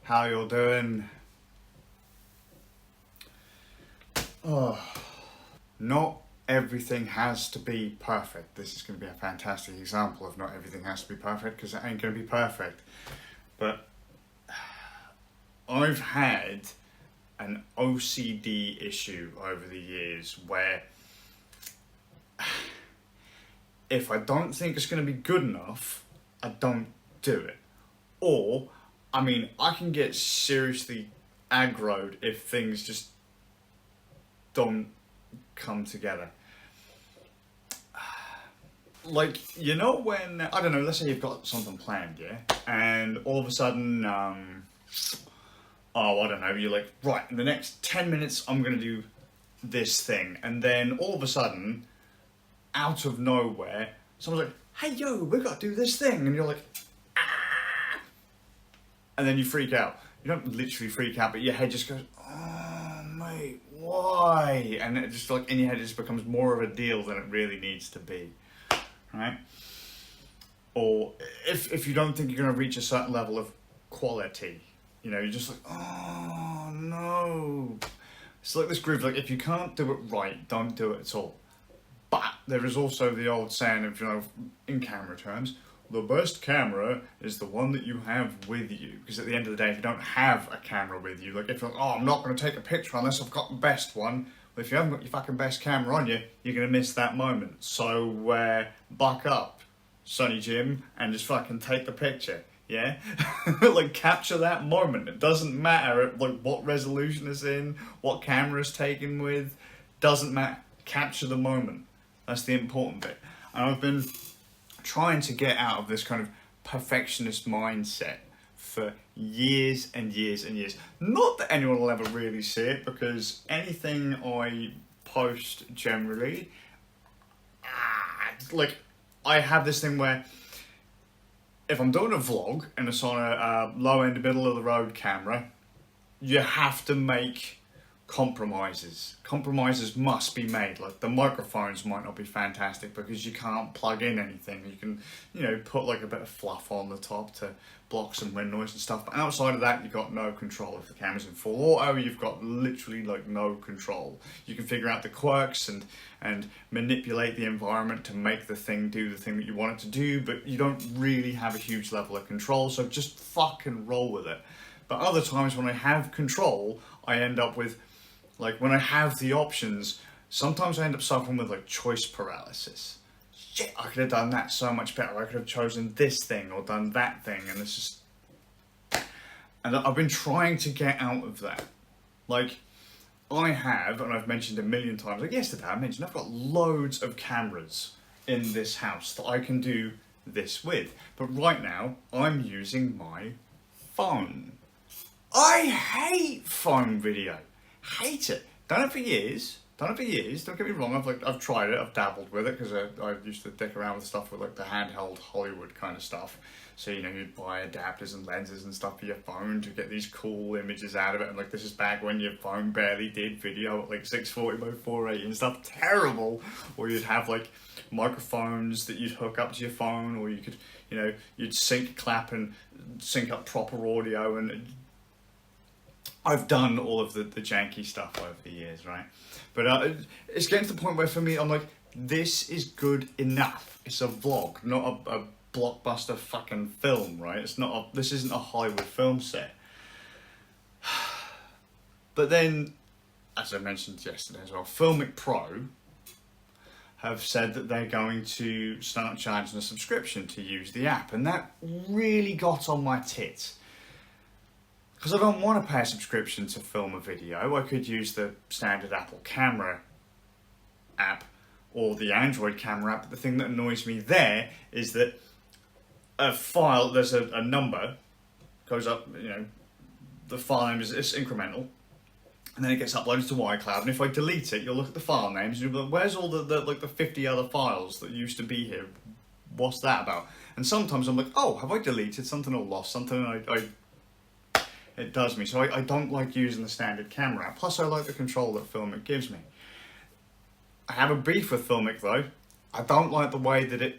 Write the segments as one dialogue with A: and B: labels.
A: how you're doing. Oh, not everything has to be perfect. This is going to be a fantastic example of not everything has to be perfect, because it ain't going to be perfect. But I've had an OCD issue over the years where if I don't think it's going to be good enough, I don't do it. Or, I can get seriously aggroed if things just don't come together. Like, when, I don't know, let's say you've got something planned, yeah? And all of a sudden, I don't know, you're like, right, in the next 10 minutes, I'm going to do this thing. And then all of a sudden, out of nowhere, someone's like, hey, yo, we've got to do this thing. And you're like, ah! And then you freak out. You don't literally freak out, but your head just goes, oh, mate, why? And it just like, in your head, it just becomes more of a deal than it really needs to be, right? Or if you don't think you're going to reach a certain level of quality, you're just like, oh, no. It's like this groove, like, if you can't do it right, don't do it at all. But there is also the old saying of, in camera terms, the best camera is the one that you have with you. Because at the end of the day, if you don't have a camera with you, like if you're like, oh, I'm not going to take a picture unless I've got the best one. Well, if you haven't got your fucking best camera on you, you're going to miss that moment. So buck up, Sonny Jim, and just fucking take the picture. Yeah? Like, capture that moment. It doesn't matter like what resolution it's in, what camera it's taken with. Doesn't matter. Capture the moment. That's the important bit. And I've been trying to get out of this kind of perfectionist mindset for years and years and years. Not that anyone will ever really see it, because anything I post generally, like, I have this thing where if I'm doing a vlog and it's on a low end, middle of the road camera, you have to make compromises. Compromises must be made. Like, the microphones might not be fantastic because you can't plug in anything. You can, put like a bit of fluff on the top to block some wind noise and stuff. But outside of that, you've got no control. If the camera's in full auto, you've got literally like no control. You can figure out the quirks and manipulate the environment to make the thing do the thing that you want it to do, but you don't really have a huge level of control, so just fucking roll with it. But other times when I have control, I end up with, like, when I have the options, sometimes I end up suffering with like choice paralysis. Shit, I could have done that so much better. I could have chosen this thing or done that thing, and it's just... And I've been trying to get out of that. Like, I have, and I've mentioned a million times, like yesterday I mentioned, I've got loads of cameras in this house that I can do this with. But right now, I'm using my phone. I hate phone video. Hate it. Done it for years. Don't get me wrong. I've tried it. I've dabbled with it because I used to dick around with stuff with like the handheld Hollywood kind of stuff. So you'd buy adapters and lenses and stuff for your phone to get these cool images out of it. And like, this is back when your phone barely did video at like 640 by 480 and stuff. Terrible. Or you'd have like microphones that you'd hook up to your phone, or you could you'd sync clap and sync up proper audio. And I've done all of the janky stuff over the years, right? But it's getting to the point where for me, I'm like, this is good enough. It's a vlog, not a blockbuster fucking film, right? This isn't a Hollywood film set. But then, as I mentioned yesterday as well, Filmic Pro have said that they're going to start charging a subscription to use the app. And that really got on my tits. Because I don't want to pay a subscription to film a video. I could use the standard Apple camera app or the Android camera app. But the thing that annoys me there is that a file, there's a number, goes up, the file name is incremental, and then it gets uploaded to iCloud. And if I delete it, you'll look at the file names and you'll be like, where's all the 50 other files that used to be here? What's that about? And sometimes I'm like, oh, have I deleted something or lost something? And it does me. So I don't like using the standard camera app. Plus I like the control that Filmic gives me. I have a beef with Filmic though. I don't like the way that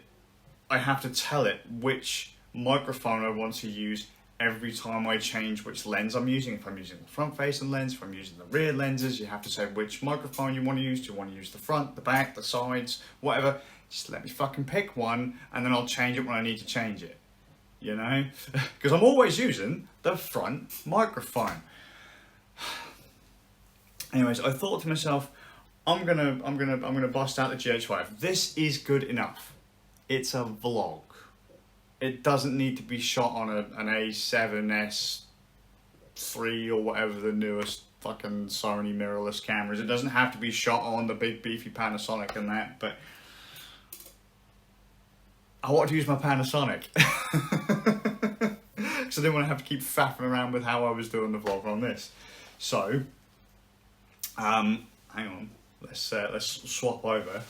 A: I have to tell it which microphone I want to use every time I change which lens I'm using. If I'm using the front facing lens, if I'm using the rear lenses, you have to say which microphone you want to use. Do you want to use the front, the back, the sides, whatever? Just let me fucking pick one, and then I'll change it when I need to change it. You know, because I'm always using the front microphone. Anyways, I thought to myself, I'm gonna bust out the GH5. This is good enough. It's a vlog. It doesn't need to be shot on an A7S III or whatever the newest fucking Sony mirrorless cameras. It doesn't have to be shot on the big beefy Panasonic and that, but I wanted to use my Panasonic. Because I didn't want to have to keep faffing around with how I was doing the vlog on this. So, hang on, let's swap over.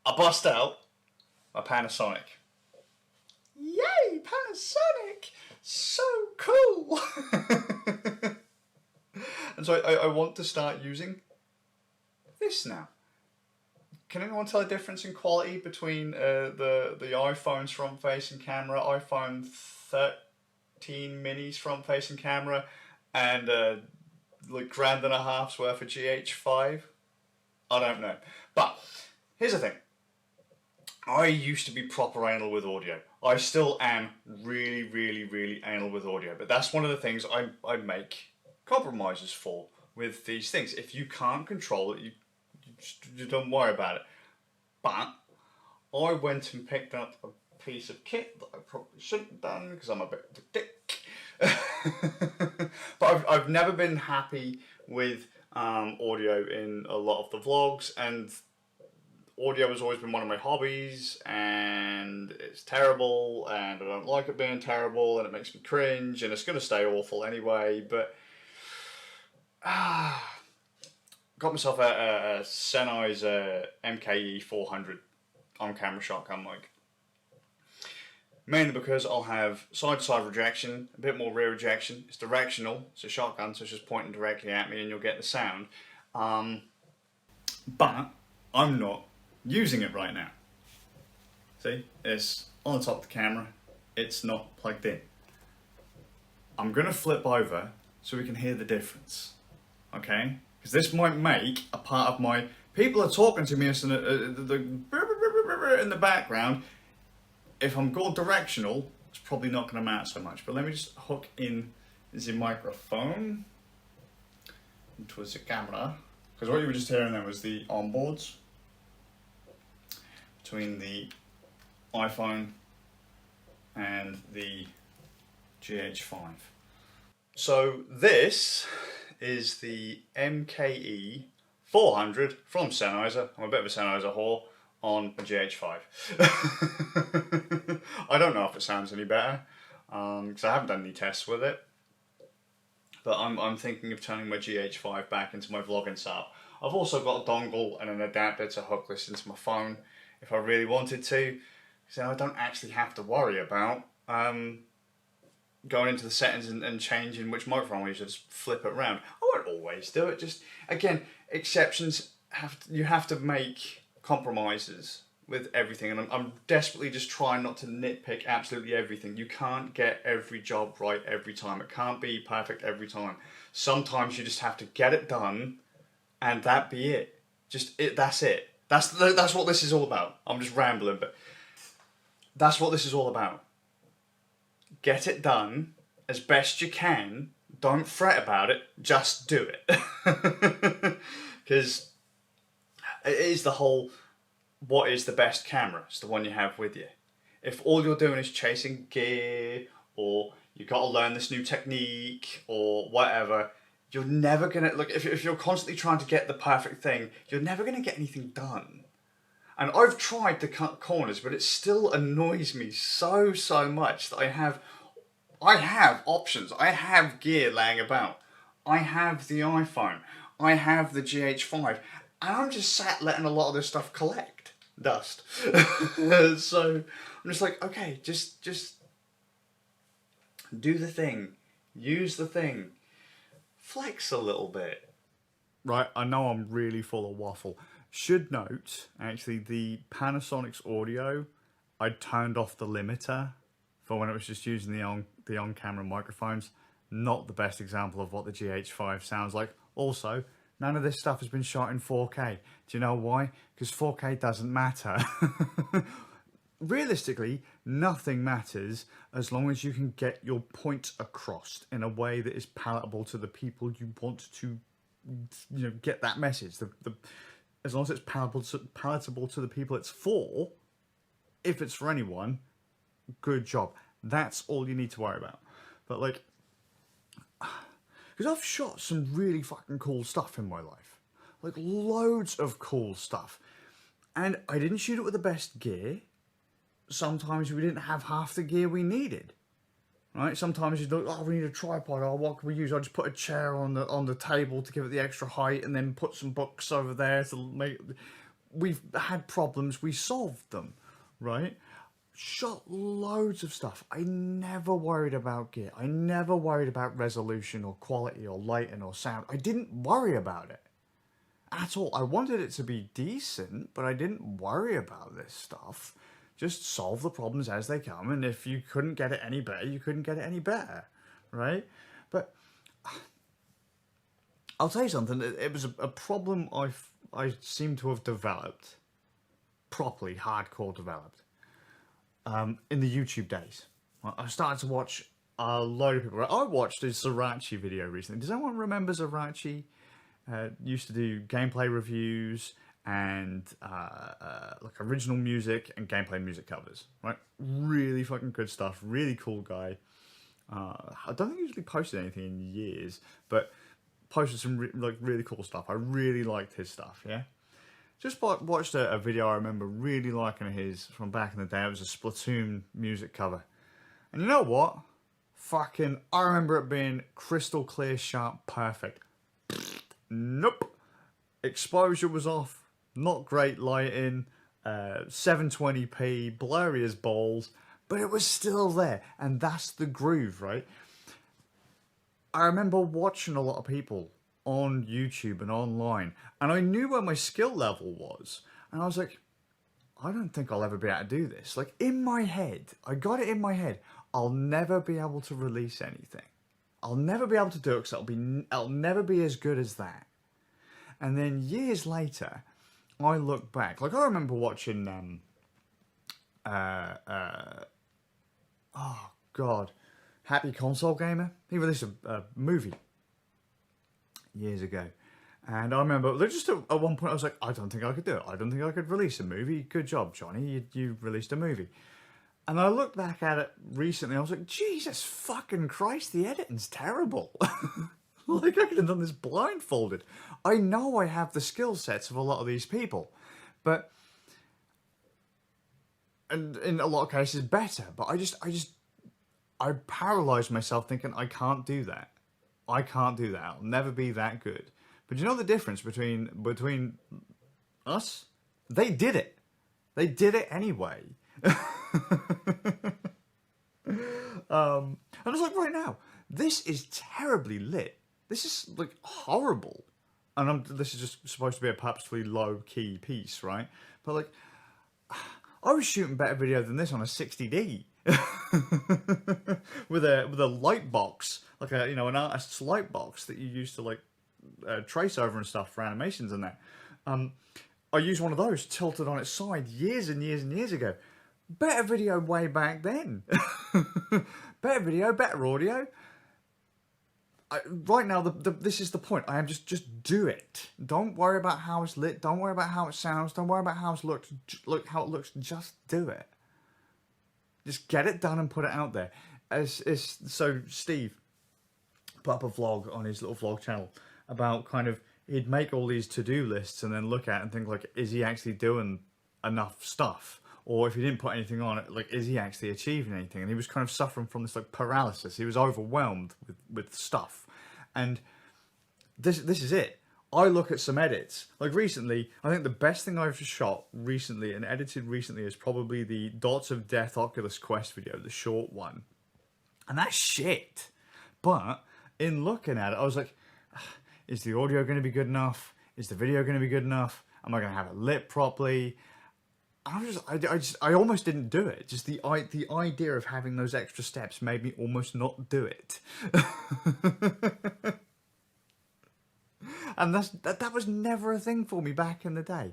A: I bust out my Panasonic. Yay, Panasonic! So cool! And so I want to start using this now. Can anyone tell the difference in quality between the iPhone's front-facing camera, iPhone 13 mini's front-facing camera, and like $1.50's worth of GH5? I don't know. But here's the thing. I used to be proper anal with audio. I still am really, really, really anal with audio. But that's one of the things I make compromises for with these things. If you can't control it, you don't worry about it. But I went and picked up a piece of kit that I probably shouldn't have done because I'm a bit of a dick. But I've never been happy with audio in a lot of the vlogs, and audio has always been one of my hobbies, and it's terrible, and I don't like it being terrible, and it makes me cringe, and it's going to stay awful anyway, but got myself a Sennheiser MKE 400 on-camera shotgun mic. Mainly because I'll have side-to-side rejection, a bit more rear rejection. It's directional, it's a shotgun, so it's just pointing directly at me and you'll get the sound. But I'm not using it right now. See, it's on the top of the camera, it's not plugged in. I'm going to flip over so we can hear the difference, okay? Because this might make a part of my... People are talking to me in the background. If I'm going directional, it's probably not going to matter so much. But let me just hook in the microphone into the camera. Because what you were just hearing there was the onboards between the iPhone and the GH5. So this is the MKE 400 from Sennheiser. I'm a bit of a Sennheiser whore on a GH5. I don't know if it sounds any better because I haven't done any tests with it. But I'm thinking of turning my GH5 back into my vlogging setup. I've also got a dongle and an adapter to hook this into my phone if I really wanted to. So I don't actually have to worry about going into the settings and changing which microphone I use. I just flip it around. I won't always do it. Just, again, exceptions, you have to make compromises with everything, and I'm desperately just trying not to nitpick absolutely everything. You can't get every job right every time. It can't be perfect every time. Sometimes you just have to get it done, and that be it. That's it. That's what this is all about. I'm just rambling, but that's what this is all about. Get it done as best you can. Don't fret about it. Just do it. Because it is the whole, what is the best camera? It's the one you have with you. If all you're doing is chasing gear, or you've got to learn this new technique, or whatever, you're never going to, look, if you're constantly trying to get the perfect thing, you're never going to get anything done. And I've tried to cut corners, but it still annoys me so much that I have options. I have gear laying about. I have the iPhone. I have the GH5. And I'm just sat letting a lot of this stuff collect dust. So I'm just like, okay, just do the thing. Use the thing. Flex a little bit. Right, I know I'm really full of waffle. Should note, actually, the Panasonic's audio, I turned off the limiter for when it was just using the on-camera microphones. Not the best example of what the GH5 sounds like. Also, none of this stuff has been shot in 4K. Do you know why? Because 4K doesn't matter. Realistically, nothing matters as long as you can get your point across in a way that is palatable to the people you want to, get that message. As long as it's palatable to the people it's for, if it's for anyone, good job. That's all you need to worry about. But like, because I've shot some really fucking cool stuff in my life. Like loads of cool stuff. And I didn't shoot it with the best gear. Sometimes we didn't have half the gear we needed. Right? Sometimes you think, oh, we need a tripod. Oh, what can we use? I'll just put a chair on the table to give it the extra height and then put some books over there to make... We've had problems. We solved them. Right? Shot loads of stuff. I never worried about gear. I never worried about resolution or quality or lighting or sound. I didn't worry about it at all. I wanted it to be decent, but I didn't worry about this stuff. Just solve the problems as they come, and if you couldn't get it any better, you couldn't get it any better, right? But I'll tell you something. It was a problem I seem to have developed properly, hardcore developed. In the YouTube days. I started to watch a load of people. I watched a Zerachi video recently. Does anyone remember Zerachi? Used to do gameplay reviews and like original music and gameplay music covers. Right? Really fucking good stuff. Really cool guy. I don't think he usually posted anything in years, but posted some really cool stuff. I really liked his stuff, yeah? Just watched a video I remember really liking his from back in the day. It was a Splatoon music cover. And you know what? Fucking, I remember it being crystal clear, sharp, perfect. Nope. Exposure was off. Not great lighting. 720p, blurry as balls. But it was still there. And that's the groove, right? I remember watching a lot of people on YouTube and online, and I knew where my skill level was, and I was like, I don't think I'll ever be able to do this. Like, in my head, I got it in my head, I'll never be able to release anything. I'll never be able to do it because I'll never be as good as that. And then years later, I look back, like I remember watching oh god, Happy Console Gamer. He released a movie years ago, and I remember just at one point I was like, I don't think I could do it. I don't think I could release a movie. Good job, Johnny. You released a movie. And I looked back at it recently. I was like, Jesus fucking Christ, the editing's terrible. Like I could have done this blindfolded. I know I have the skill sets of a lot of these people, but and in a lot of cases better. But I paralyzed myself thinking I can't do that. I can't do that. I'll never be that good. But you know the difference between us? They did it. They did it anyway. And I was like, right now, this is terribly lit. This is like horrible. And this is just supposed to be a purposefully low-key piece, right? But like, I was shooting better video than this on a 60D. with a light box, like an artist's light box that you use to like trace over and stuff for animations and that. I used one of those tilted on its side years and years and years ago. Better video way back then. Better video, better audio. Right now, this is the point. I am just do it. Don't worry about how it's lit. Don't worry about how it sounds. Don't worry about how it looks. Look how it looks. Just do it. Just get it done and put it out there. So Steve put up a vlog on his little vlog channel about kind of, he'd make all these to-do lists and then look at it and think like, is he actually doing enough stuff? Or if he didn't put anything on it, like, is he actually achieving anything? And he was kind of suffering from this like paralysis. He was overwhelmed with stuff. And this is it. I look at some edits. Like recently, I think the best thing I've shot recently and edited recently is probably the Dots of Death Oculus Quest video, the short one. And that's shit. But in looking at it, I was like, is the audio going to be good enough? Is the video going to be good enough? Am I going to have it lit properly? I almost didn't do it. Just the idea of having those extra steps made me almost not do it. And that was never a thing for me back in the day.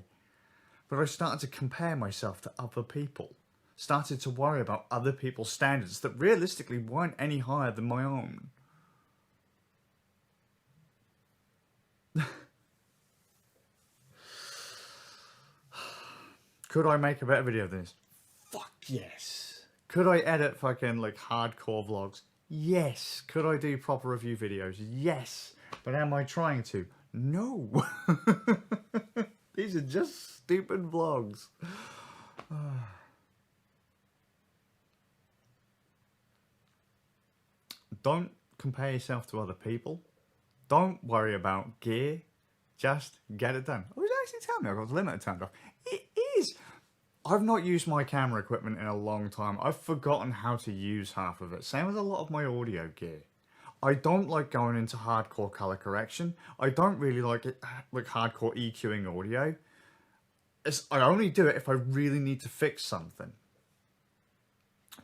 A: But I started to compare myself to other people. Started to worry about other people's standards that realistically weren't any higher than my own. Could I make a better video than this? Fuck yes. Could I edit fucking like hardcore vlogs? Yes. Could I do proper review videos? Yes. But am I trying to? No. These are just stupid vlogs. Don't compare yourself to other people. Don't worry about gear. Just get it done. Oh, it actually telling me I've got the limiter turned off. It is. I've not used my camera equipment in a long time. I've forgotten how to use half of it. Same with a lot of my audio gear. I don't like going into hardcore color correction. I don't really like it, like hardcore EQing audio. I only do it if I really need to fix something.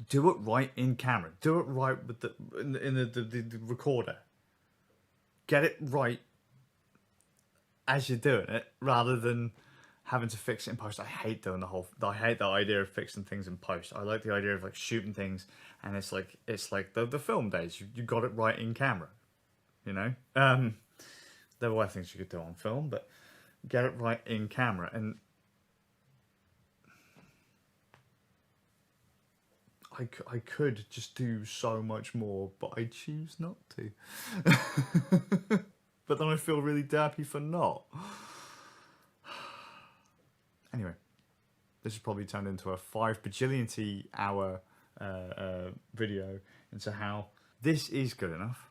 A: Do it right in camera. Do it right with the recorder. Get it right as you're doing it, rather than having to fix it in post. I hate doing I hate the idea of fixing things in post. I like the idea of like shooting things, and it's like the film days. You got it right in camera, you know. There were things you could do on film, but get it right in camera. And I could just do so much more, but I choose not to. But then I feel really dappy for not. Anyway, this has probably turned into a 5 bajillionty hour video into how this is good enough.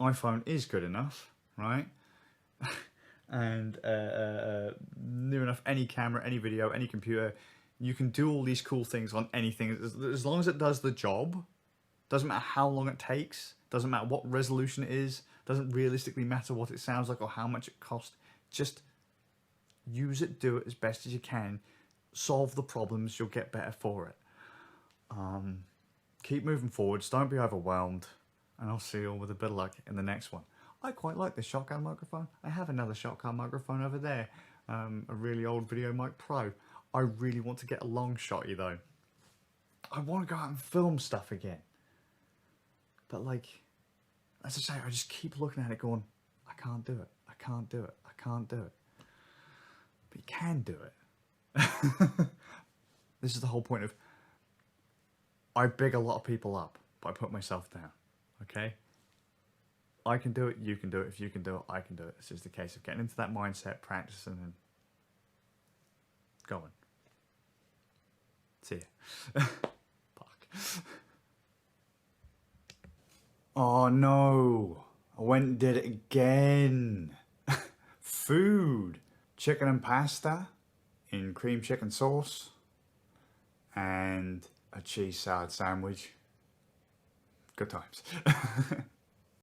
A: iPhone is good enough, right? And near enough any camera, any video, any computer. You can do all these cool things on anything as long as it does the job. Doesn't matter how long it takes. Doesn't matter what resolution it is. Doesn't realistically matter what it sounds like or how much it costs. Just use it, do it as best as you can. Solve the problems, you'll get better for it. Keep moving forwards, don't be overwhelmed, and I'll see you all with a bit of luck in the next one. I quite like this shotgun microphone. I have another shotgun microphone over there, a really old Video Mic Pro. I really want to get a long shotty though. I want to go out and film stuff again. But like, as I say, I just keep looking at it going, I can't do it, I can't do it, I can't do it. But you can do it. This is the whole point of, I big a lot of people up, but I put myself down, okay? I can do it, you can do it, if you can do it, I can do it. It's just a case of getting into that mindset, practicing and going. See ya. Fuck. Oh no, I went and did it again. Food. Chicken and pasta in cream chicken sauce and a cheese salad sandwich. Good times.